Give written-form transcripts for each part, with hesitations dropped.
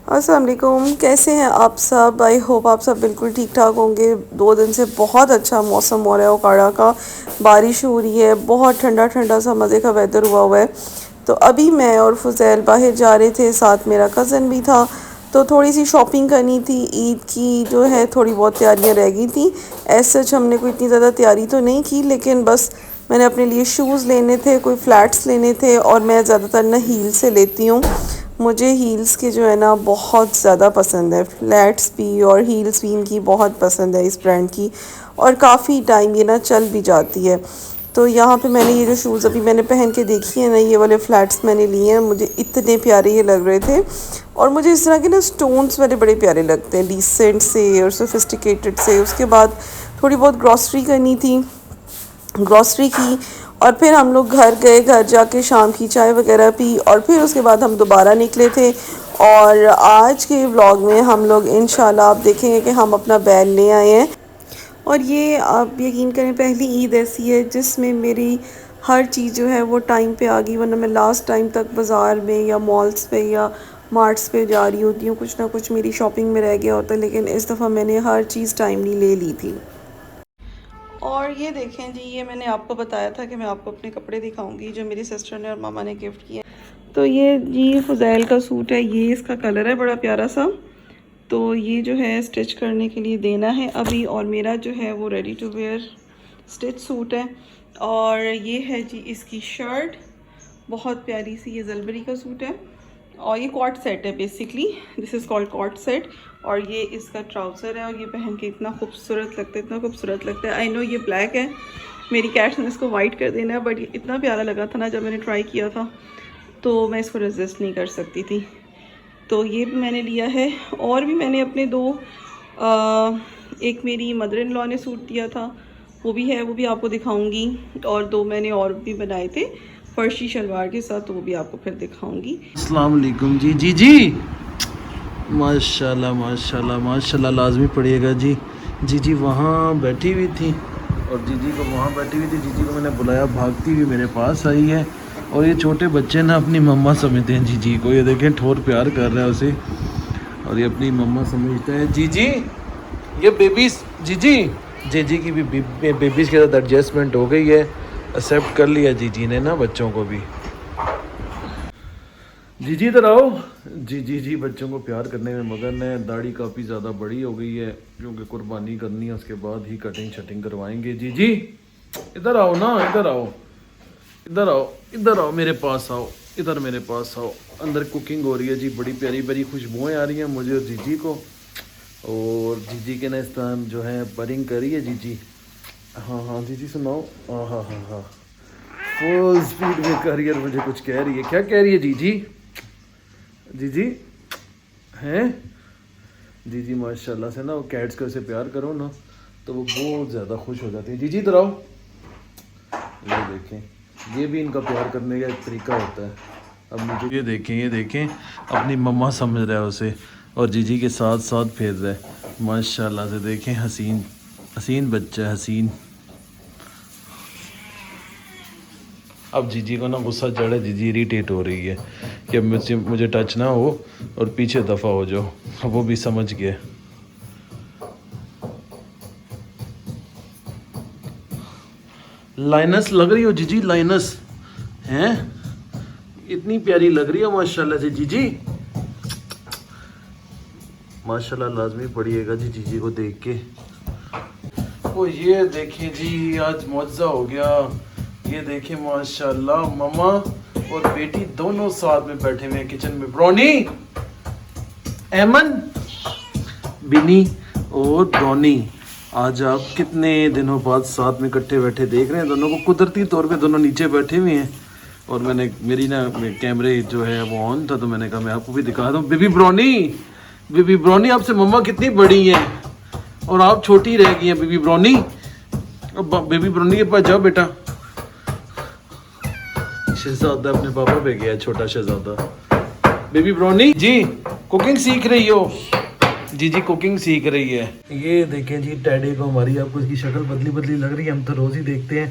अस्सलाम वालेकुम, कैसे हैं आप सब। आई होप आप सब बिल्कुल ठीक ठाक होंगे। 2 दिन से बहुत अच्छा मौसम हो रहा है उकाड़ा का, बारिश हो रही है, बहुत ठंडा ठंडा सा मज़े का वेदर हुआ है। तो अभी मैं और फुज़ैल बाहर जा रहे थे, साथ मेरा कज़न भी था। तो थोड़ी सी शॉपिंग करनी थी, ईद की जो है थोड़ी बहुत तैयारियां रह गई थी। ऐसे सच हमने कोई इतनी ज़्यादा तैयारी तो नहीं की, लेकिन बस मैंने अपने लिए शूज़ लेने थे, कोई फ्लैट्स लेने थे, और मैं ज़्यादातर ना हील से लेती हूँ। मुझे हील्स के जो है ना बहुत ज़्यादा पसंद है, फ्लैट्स भी और हील्स भी इनकी बहुत पसंद है इस ब्रांड की। और काफ़ी टाइम ये ना चल भी जाती है। तो यहाँ पे मैंने ये जो शूज़ अभी मैंने पहन के देखी है ना, ये वाले फ्लैट्स मैंने लिए हैं, मुझे इतने प्यारे ये लग रहे थे। और मुझे इस तरह के ना स्टोन्स वाले बड़े प्यारे लगते हैं, डिसेंट से और सोफिस्टिकेटेड से। उसके बाद थोड़ी बहुत ग्रॉसरी करनी थी, ग्रॉसरी की, और फिर हम लोग घर गए, घर जाके शाम की चाय वगैरह पी, और फिर उसके बाद हम दोबारा निकले थे। और आज के व्लॉग में हम लोग इंशाल्लाह आप देखेंगे कि हम अपना बैग ले आए हैं। और ये आप यकीन करें, पहली ईद ऐसी है जिसमें मेरी हर चीज़ जो है वो टाइम पे आ गई, वरना मैं लास्ट टाइम तक बाज़ार में या मॉल्स पे या मार्ट्स पे जा रही होती हूँ, कुछ ना कुछ मेरी शॉपिंग में रह गया होता है, लेकिन इस दफ़ा मैंने हर चीज़ टाइमली ले ली थी। और ये देखें जी, ये मैंने आपको बताया था कि मैं आपको अपने कपड़े दिखाऊंगी जो मेरी सिस्टर ने और मामा ने गिफ्ट किए। तो ये जी फुज़ैल का सूट है, ये इसका कलर है बड़ा प्यारा सा। तो ये जो है स्टिच करने के लिए देना है अभी, और मेरा जो है वो ready to wear stitch suit है। और ये है जी इसकी शर्ट, बहुत प्यारी सी, ये जलबरी का सूट है। और ये कॉट सेट है, basically this is called co-ord set. और ये इसका ट्राउज़र है, और ये पहन के इतना खूबसूरत लगता है, इतना खूबसूरत लगता है। आई नो ये ब्लैक है, मेरी कैट्स ने इसको वाइट कर देना है, बट ये इतना प्यारा लगा था ना जब मैंने ट्राई किया था, तो मैं इसको रेजिस्ट नहीं कर सकती थी। तो ये भी मैंने लिया है। और भी मैंने अपने एक मेरी मदर इन लॉ ने सूट दिया था, वो भी है, वो भी आपको दिखाऊंगी। और 2 मैंने और भी बनाए थे फर्शी शलवार के साथ, तो वो भी आपको फिर दिखाऊंगी। अस्सलाम वालेकुम जी। जी जी माशाल्लाह माशाल्लाह माशाल्लाह, लाजमी पड़िएगा जी। जी जी वहाँ बैठी हुई थी, और जीजी को वहाँ बैठी हुई थी, जीजी को मैंने बुलाया, भागती हुई मेरे पास आई है। और ये छोटे बच्चे ना अपनी मम्मा समझते हैं जीजी को, ये देखें ठोर प्यार कर रहा है उसे, और ये अपनी मम्मा समझता है। जीजी ये बेबीज, जीजी जीजी की भी बेबीज़ के साथ एडजस्टमेंट हो गई है, एक्सेप्ट कर लिया जीजी ने ना बच्चों को भी। जी जी इधर आओ। जी जी जी बच्चों को प्यार करने में मगन है। दाढ़ी काफ़ी ज़्यादा बड़ी हो गई है, क्योंकि कुर्बानी करनी है, उसके बाद ही कटिंग शटिंग करवाएंगे। जी जी इधर आओ ना, इधर आओ, इधर आओ, इधर आओ, मेरे पास आओ, इधर मेरे पास आओ। अंदर कुकिंग हो रही है जी, बड़ी प्यारी प्यारी खुशबुएँ आ रही हैं मुझे और जीजी को। और जीजी के ना इस टाइम जो है परिंग करी है जीजी। हाँ हाँ जीजी सुनाओ। हाँ हाँ हाँ हाँ, फुल स्पीड में कर रही है, मुझे कुछ कह रही है। क्या कह रही है जीजी? जीजी हैं? जीजी माशाल्लाह से ना, वो कैट्स को ऐसे प्यार करो ना तो वो बहुत ज़्यादा खुश हो जाती है। जीजी इधर आओ, ये देखें, ये भी इनका प्यार करने का एक तरीका होता है। अब मुझे ये देखें, ये देखें, अपनी मम्मा समझ रहा है उसे, और जीजी के साथ साथ फेर रहा है माशाल्लाह से। देखें हसीन हसीन बच्चा है, हसीन। अब जीजी को ना गुस्सा चढ़े, जीजी इरीटेट हो रही है कि अब मुझे टच ना हो और पीछे दफ़ा हो जाओ। अब वो भी समझ गया। लाइनस लग रही हो जीजी, लाइनस हैं, इतनी प्यारी लग रही है माशाल्लाह से जीजी। माशाल्लाह लाजमी पड़िएगा जी जीजी को देख के। ओ ये देखें जी, आज मौजा हो गया। ये देखें माशाल्लाह, मम्मा और बेटी दोनों साथ में बैठे हुए हैं किचन में। ब्रोनी, एमन, बिनी और ब्रोनी, आज आप कितने दिनों बाद साथ में इकट्ठे बैठे देख रहे हैं दोनों को। कुदरती तौर पे दोनों नीचे बैठे हुए हैं, और मैंने मेरी ना कैमरे जो है वो ऑन था, तो मैंने कहा मैं आपको भी दिखा दूँ। बेबी ब्रोनी, बेबी ब्रोनी, आपसे मम्मा कितनी बड़ी हैं और आप छोटी रह गई हैं बेबी ब्रोनी। अब बेबी ब्रोनी के पास जाओ बेटा। शहजादा अपने पापा पे गया, छोटा शहजादा। बेबी ब्रोनी जी कुकिंग सीख रही हो? जी जी कुकिंग सीख रही है। ये देखें जी टैडी को हमारी, आपको इसकी शक्ल बदली बदली लग रही है, हम तो रोज़ ही देखते हैं।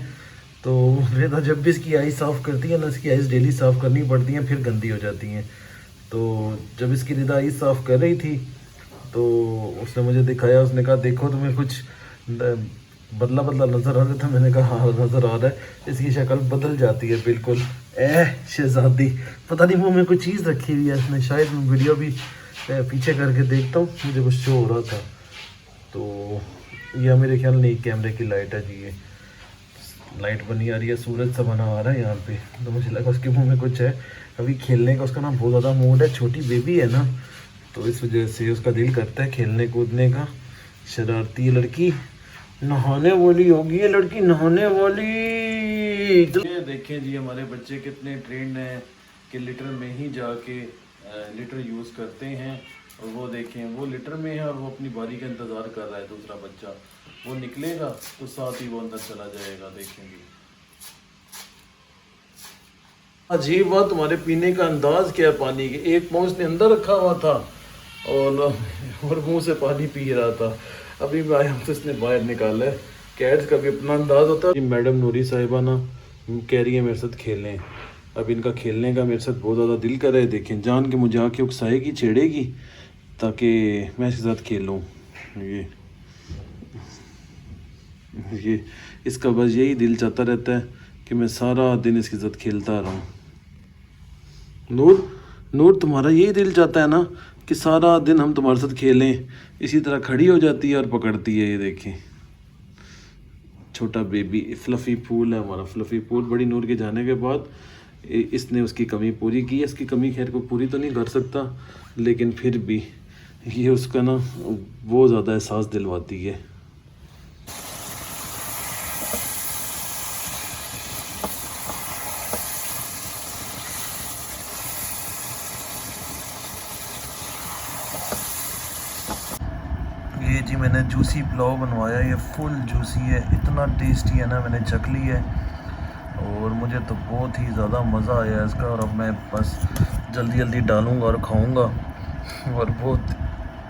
तो जब भी इसकी आइज़ साफ़ करती है ना, इसकी आइज़ डेली साफ़ करनी पड़ती हैं, फिर गंदी हो जाती हैं। तो जब इसकी रिदा ईद साफ़ कर रही थी तो उसने मुझे दिखाया, उसने कहा देखो तुम्हें कुछ बदला बदला नज़र आ रहा था। मैंने कहा हाँ नज़र आ रहा है, इसकी शक्ल बदल जाती है बिल्कुल। शहजादी, पता नहीं मुँह में कोई चीज़ रखी हुई है इसने, शायद मैं वीडियो भी पीछे करके देखता हूँ, मुझे कुछ शो हो रहा था। तो यह मेरे ख्याल नहीं कैमरे की लाइट है जी, ये लाइट बनी आ रही है, सूरज सा बना आ रहा है यहाँ पे, तो मुझे लगा उसके मुंह में कुछ है। अभी खेलने का उसका ना बहुत ज़्यादा मूड है, छोटी बेबी है ना, तो इस वजह से उसका दिल करता है खेलने कूदने का। शरारती लड़की, नहाने वाली होगी ये लड़की, नहाने वाली। ये देखें जी हमारे बच्चे कितने ट्रेंड हैं कि लिटर में ही जाके लिटर यूज़ करते हैं। और वो देखें वो लिटर में है और वो अपनी बारी का इंतज़ार कर रहा है। दूसरा बच्चा वो निकलेगा तो साथ ही वो अंदर चला जाएगा। देखेंगे अजीब बात, तुम्हारे पीने का अंदाज क्या है पानी के। एक पाँव उसने अंदर रखा हुआ था और मुंह से पानी पी रहा था। अभी मैं आया तो इसने बाहर निकाला है। कैट्स का भी अपना अंदाज होता है। मैडम नूरी साहिबा ना कह रही है मेरे साथ खेलें। अब इनका खेलने का मेरे साथ बहुत ज़्यादा दिल कर रहा है। देखें जान के मुझे आके उकसाएगी, छेड़ेगी ताकि मैं इसके साथ खेलूँ। ये इसका बस यही दिल चाहता रहता है कि मैं सारा दिन इसके साथ खेलता रहूँ। नूर तुम्हारा यही दिल चाहता है ना कि सारा दिन हम तुम्हारे साथ खेलें। इसी तरह खड़ी हो जाती है और पकड़ती है। ये देखें छोटा बेबी फ्लफ़ी फूल है हमारा। फ्लफ़ी फूल बड़ी नूर के जाने के बाद इसने उसकी कमी पूरी की है। इसकी कमी खैर को पूरी तो नहीं कर सकता, लेकिन फिर भी ये उसका ना वो ज़्यादा एहसास दिलवाती है। ये जी मैंने जूसी पुलाव बनवाया, ये फुल जूसी है, इतना टेस्टी है ना, मैंने चख ली है और मुझे तो बहुत ही ज़्यादा मज़ा आया इसका। और अब मैं बस जल्दी जल्दी डालूँगा और खाऊँगा और बहुत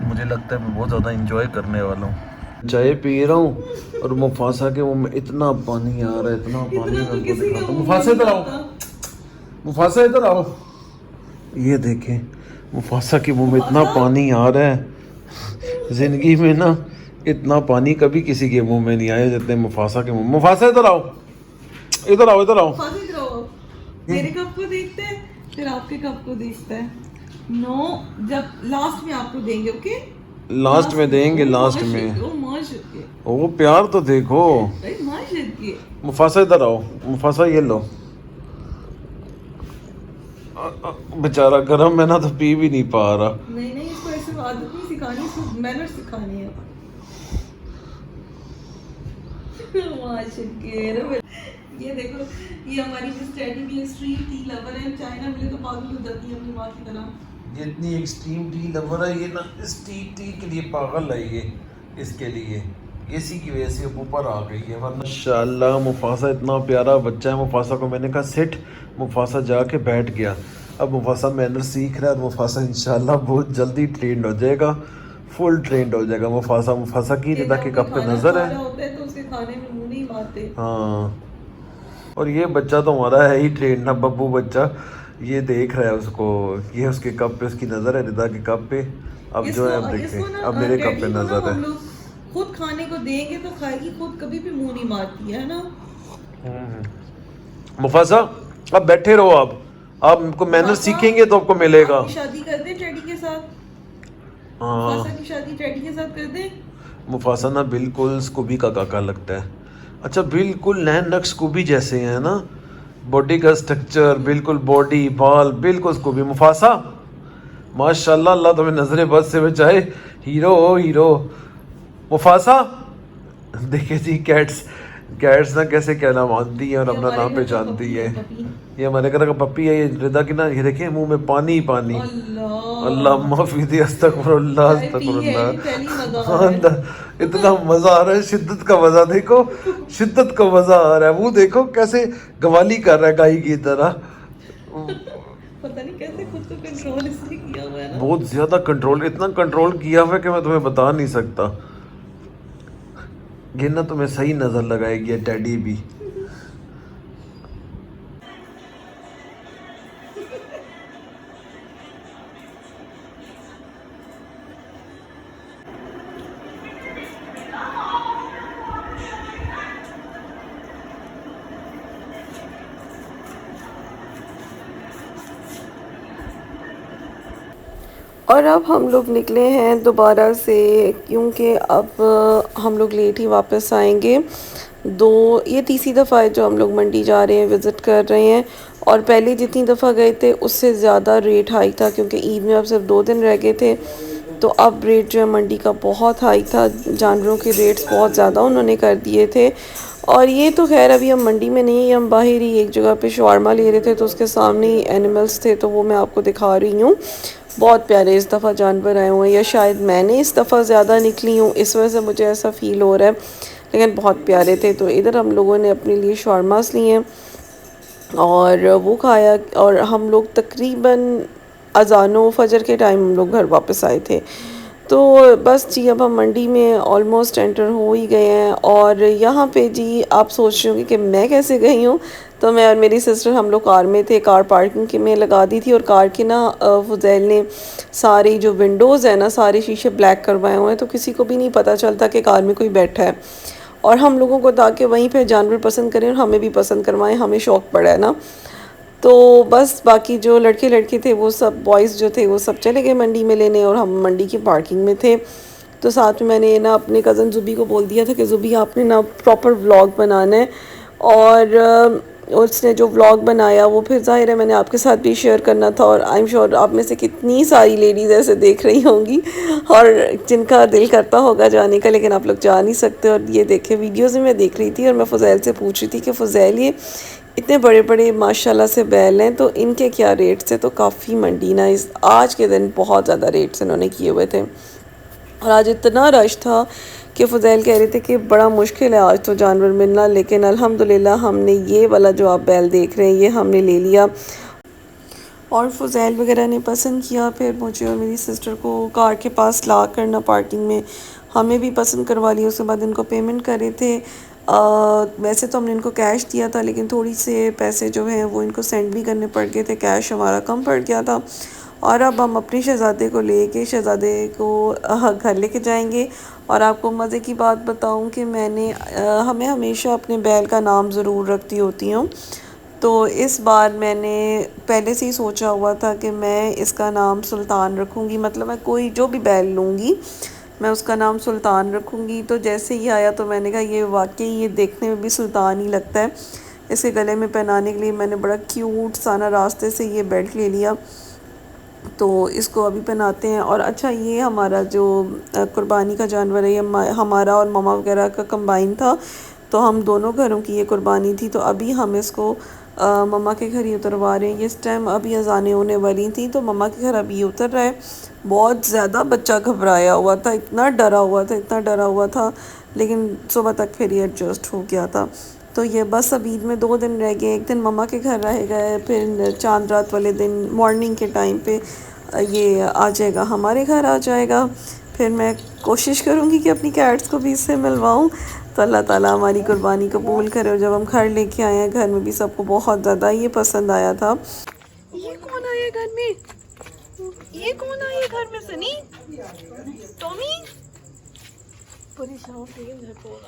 मुझे लगता है मैं बहुत ज़्यादा इंजॉय करने वाला हूँ। चाय पी रहा हूँ और मुफासा के मुँह में इतना पानी आ रहा है, इतना पानी। मैं उनको दिखाता हूँ। मुफासा इधर आओ, मुफासा इधर आओ। ये देखें मुफासा के मुँह में इतना पानी आ रहा है। ज़िंदगी में ना इतना पानी कभी किसी के मुंह में नहीं आया जितने मुफासा के मुंह। मुफासा इधर आओ, इधर आओ, इधर आओ। मेरे कप को देखते हैं फिर आपके कप को देखता है। नो, जब लास्ट में आपको देंगे। ओके लास्ट में देंगे, लास्ट में। वो प्यार तो देखो। मुफासा इधर आओ, मुफासा ये लो। बेचारा गरम है ना तो पी भी नहीं पा रहा। नहीं नहीं, इसको ऐसे आदत नहीं सिखानी, इसको मैनर सिखानी है। ये देखो, ये हमारी जिस टेडी की एक्सट्रीम टी लवर है, चाइना मिले तो पागल हो जाती है अपनी माँ की तरह। ये इतनी एक्सट्रीम टी लवर है, ये ना इस टी के लिए पागल है। ये इसके लिए इसी की वजह से ऊपर आ गई है, वरना माशाल्लाह मुफासा इतना प्यारा बच्चा है। मुफासा को मैंने कहा सिट, मुफासा जाके बैठ गया। अब मुफासा मैनर सीख रहा है और मुफासा इंशाल्लाह बहुत जल्दी ट्रेंड हो जाएगा, फुल ट्रेंड हो जाएगा मुफासा। मुफासा की रिदा के कप पे नज़र है तो उसे खाने में मुंह नहीं मारते। हाँ, और ये बच्चा तो हमारा है ही ट्रेंड ना, बब्बू बच्चा। ये देख रहा है उसको, ये उसके कप पे उसकी नज़र है, रिदा के कप पे। अब जो है अब देखें, अब मेरे कप पे नज़र है। खुद खाने को देंगे तो खाएगी, खुद कभी भी मुंह नहीं मारती है ना। मुफासा अब बैठे रहो, आपको मैनर सीखेंगे तो आपको मिलेगा। शादी कर दे टेडी के साथ। हाँ, मुफासा की शादी टेडी के साथ कर दे। मुफासा ना बिल्कुल स्कूबी का काका लगता है। अच्छा, बिल्कुल नैन नक्श स्कूबी जैसे हैं ना, बॉडी का स्ट्रक्चर बिल्कुल, बॉडी बाल बिल्कुल स्कूबी। मुफासा माशाल्लाह, अल्लाह तुम्हें नजरे बद से बचाए, हीरो हो हीरो। मुफासा देखिए जी, कैट्स ना कैसे कहना मानती है और अपना नाम पहचानती है। ये हमारे घर का पप्पी है, ये रिदा की ना, ये देखिए मुंह में पानी ही पानी। अल्लाह माफी दे, अस्तगफुरुल्लाह अस्तगफुरुल्लाह। इतना मजा आ रहा है, शिद्दत का मजा देखो, शिद्दत का मजा आ रहा है। वो देखो कैसे गवाली कर रहा है गाय की तरह। पता नहीं कैसे खुद को कंट्रोल इसने किया हुआ है ना, बहुत ज्यादा कंट्रोल, इतना कंट्रोल किया हुआ है कि मैं तुम्हें बता नहीं सकता। ये ना तुम्हें सही नजर लगाएगी ये टेडी भी। और अब हम लोग निकले हैं दोबारा से, क्योंकि अब हम लोग लेट ही वापस आएंगे। ये तीसरी दफ़ा है जो हम लोग मंडी जा रहे हैं, विज़िट कर रहे हैं। और पहले जितनी दफ़ा गए थे उससे ज़्यादा रेट हाई था, क्योंकि ईद में अब सिर्फ 2 दिन रह गए थे। तो अब रेट जो है मंडी का बहुत हाई था, जानवरों के रेट्स बहुत ज़्यादा उन्होंने कर दिए थे। और ये तो खैर अभी हम मंडी में नहीं, हम बाहर ही एक जगह पे शवारमा ले रहे थे, तो उसके सामने ही एनिमल्स थे, तो वो मैं आपको दिखा रही हूँ। बहुत प्यारे इस दफ़ा जानवर आए हुए हैं, या शायद मैंने इस दफ़ा ज़्यादा निकली हूँ, इस वजह से मुझे ऐसा फ़ील हो रहा है, लेकिन बहुत प्यारे थे। तो इधर हम लोगों ने अपने लिए शवारमास लिए हैं और वो खाया, और हम लोग तकरीबन अज़ानो फजर के टाइम हम लोग घर वापस आए थे। तो बस जी, अब हम मंडी में ऑलमोस्ट एंटर हो ही गए हैं। और यहाँ पे जी आप सोच रहे होंगे कि मैं कैसे गई हूँ। तो मैं और मेरी सिस्टर हम लोग कार में थे, कार पार्किंग के में लगा दी थी, और कार के ना फुज़ैल ने सारी जो विंडोज़ है ना, सारे शीशे ब्लैक करवाए हुए हैं, तो किसी को भी नहीं पता चलता कि कार में कोई बैठा है। और हम लोगों को ताकि वहीं पे जानवर पसंद करें और हमें भी पसंद करवाएं, हमें शौक़ पड़ा है ना। तो बस बाकी जो लड़के लड़के थे वो सब, बॉयज़ जो थे वो सब चले गए मंडी में लेने, और हम मंडी की पार्किंग में थे। तो साथ में मैंने ना अपने कज़न ज़ुबी को बोल दिया था कि ज़ुबी आपने ना प्रॉपर व्लॉग बनाना है। और उसने जो व्लॉग बनाया वो फिर ज़ाहिर है मैंने आपके साथ भी शेयर करना था। और आई एम श्योर आप में से कितनी सारी लेडीज़ ऐसे देख रही होंगी और जिनका दिल करता होगा जाने का, लेकिन आप लोग जा नहीं सकते। और ये देखे वीडियोज़ में मैं देख रही थी, और मैं फ़ुज़ैल से पूछ रही थी कि फ़ुज़ैल ये इतने बड़े बड़े माशाल्लाह से बैल हैं, तो इनके क्या रेट्स हैं। तो काफ़ी मंडी ना इस आज के दिन बहुत ज़्यादा रेट्स इन्होंने किए हुए थे। और आज इतना रश था कि फ़ुज़ैल कह रहे थे कि बड़ा मुश्किल है आज तो जानवर मिलना, लेकिन अल्हम्दुलिल्लाह हमने ये वाला जो आप बैल देख रहे हैं ये हमने ले लिया। और फ़ुज़ैल वगैरह ने पसंद किया, फिर मुझे और मेरी सिस्टर को कार के पास ला करना पार्किंग में हमें भी पसंद करवा लिया। उसके बाद इनको पेमेंट कर रहे थे। वैसे तो हमने इनको कैश दिया था, लेकिन थोड़ी से पैसे जो हैं वो इनको सेंड भी करने पड़ गए थे, कैश हमारा कम पड़ गया था। और अब हम अपने शहज़ादे को लेके शहज़ादे को घर लेके जाएंगे। और आपको मज़े की बात बताऊं कि हमें हमेशा अपने बैल का नाम ज़रूर रखती होती हूँ। तो इस बार मैंने पहले से ही सोचा हुआ था कि मैं इसका नाम सुल्तान रखूँगी, मतलब मैं कोई जो भी बैल लूँगी मैं उसका नाम सुल्तान रखूँगी। तो जैसे ही आया तो मैंने कहा ये वाकई ये देखने में भी सुल्तान ही लगता है। इसके गले में पहनाने के लिए मैंने बड़ा क्यूट सा ना रास्ते से ये बेल्ट ले लिया, तो इसको अभी पहनाते हैं। और अच्छा, ये हमारा जो कुर्बानी का जानवर है, ये हमारा और मामा वगैरह का कंबाइन था, तो हम दोनों घरों की ये कुर्बानी थी। तो अभी हम इसको मम्मा के घर ही उतरवा रहे हैं। इस टाइम अभी अज़ानें होने वाली थी, तो मम्मा के घर अभी ये उतर रहा है। बहुत ज़्यादा बच्चा घबराया हुआ था, इतना डरा हुआ था, इतना डरा हुआ था, लेकिन सुबह तक फिर ये एडजस्ट हो गया था। तो ये बस अब ईद में 2 दिन रह गए, एक दिन मम्मा के घर रहेगा, फिर चांद रात वाले दिन मॉर्निंग के टाइम पे ये आ जाएगा, हमारे घर आ जाएगा। फिर मैं कोशिश करूँगी कि अपनी कैट्स को भी इससे मिलवाऊँ। तो अल्लाह ताला हमारी कुर्बानी कबूल करे। और जब हम घर लेके आए हैं, घर में भी सबको बहुत ज़्यादा ये पसंद आया था। ये कौन आया घर में? ये कौन आया घर में? सनी, टॉमी, परेशान थे घर को।